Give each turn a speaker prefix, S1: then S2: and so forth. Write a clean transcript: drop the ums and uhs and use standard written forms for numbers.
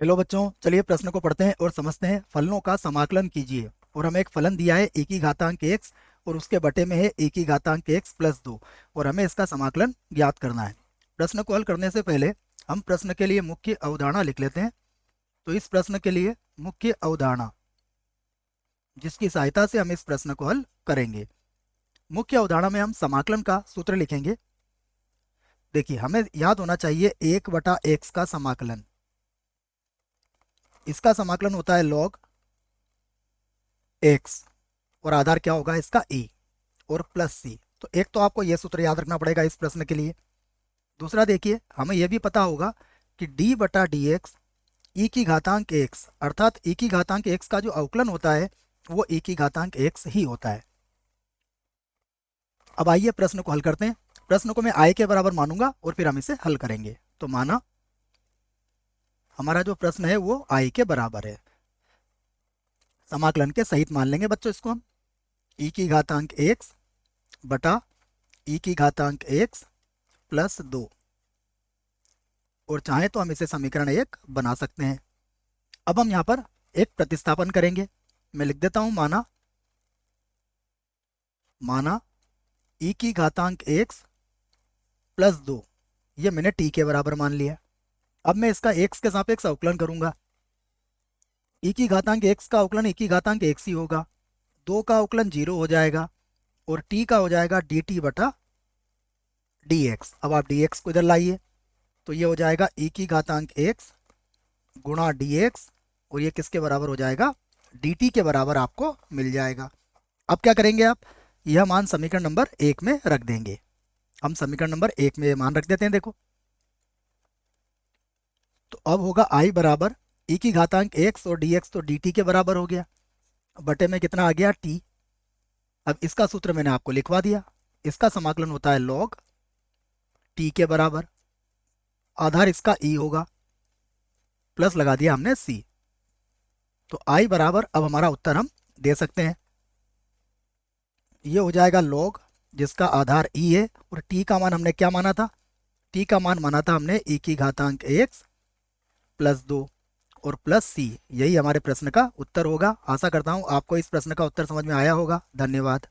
S1: Hello बच्चों, चलिए प्रश्न को पढ़ते हैं और समझते हैं। फलनों का समाकलन कीजिए। और हमें एक फलन दिया है ए की घातांक एक्स और उसके बटे में है ए की घातांक एक्स प्लस 2 और हमें इसका समाकलन ज्ञात करना है। प्रश्न को हल करने से पहले हम प्रश्न के लिए मुख्य अवधारणा लिख लेते हैं। तो इस प्रश्न के लिए मुख्य अवधारणा जिसकी सहायता से हम इस प्रश्न को हल करेंगे। मुख्य अवधारणा में हम समाकलन का सूत्र लिखेंगे। देखिए, हमें याद होना चाहिए 1/x का समाकलन। इसका समाकलन होता है log x और आधार क्या होगा इसका e और प्लस सी। तो एक तो आपको यह सूत्र याद रखना पड़ेगा इस प्रश्न के लिए। दूसरा देखिए, हमें यह भी पता होगा कि d बटा डी एक्स ई की घातांक x अर्थात e की घातांक x का जो अवकलन होता है वो e की घातांक x ही होता है। अब आइए प्रश्न को हल करते हैं। प्रश्न को मैं i के बराबर मानूंगा और फिर हम इसे हल करेंगे। तो माना हमारा जो प्रश्न है वो i के बराबर है। समाकलन के सहित मान लेंगे बच्चों इसको हम। e की घातांक x बटा e की घातांक x प्लस 2 और चाहे तो हम इसे समीकरण 1 बना सकते हैं। अब हम यहाँ पर एक प्रतिस्थापन करेंगे। मैं लिख देता हूँ माना e की घातांक x प्लस 2, ये मैंने t के बराबर मान लिया। अब मैं इसका x के सापेक्ष अवकलन करूंगा। e की घातांक x का अवकलन e की घातांक x ही होगा। 2 का अवकलन 0 हो जाएगा और t का हो जाएगा dt बटा dx। अब आप dx को इधर लाइए तो ये हो जाएगा e की घातांक x गुणा dx और ये किसके बराबर हो जाएगा, dt के बराबर आपको मिल जाएगा। अब क्या करेंगे आप, यह मान समीकरण नंबर 1 में रख देंगे। हम समीकरण नंबर 1 में ये मान रख देते हैं। देखो, तो अब होगा i बराबर e की घातांक x और dx तो dt के बराबर हो गया, बटे में कितना आ गया t। अब इसका सूत्र मैंने आपको लिखवा दिया। इसका समाकलन होता है log t के बराबर, आधार इसका e होगा, प्लस लगा दिया हमने c। तो i बराबर अब हमारा उत्तर हम दे सकते हैं। ये हो जाएगा log जिसका आधार e है और t का मान हमने क्या माना था, t का मान माना था हमने e की घातांक x प्लस 2 और प्लस c। यही हमारे प्रश्न का उत्तर होगा। आशा करता हूँ आपको इस प्रश्न का उत्तर समझ में आया होगा। धन्यवाद।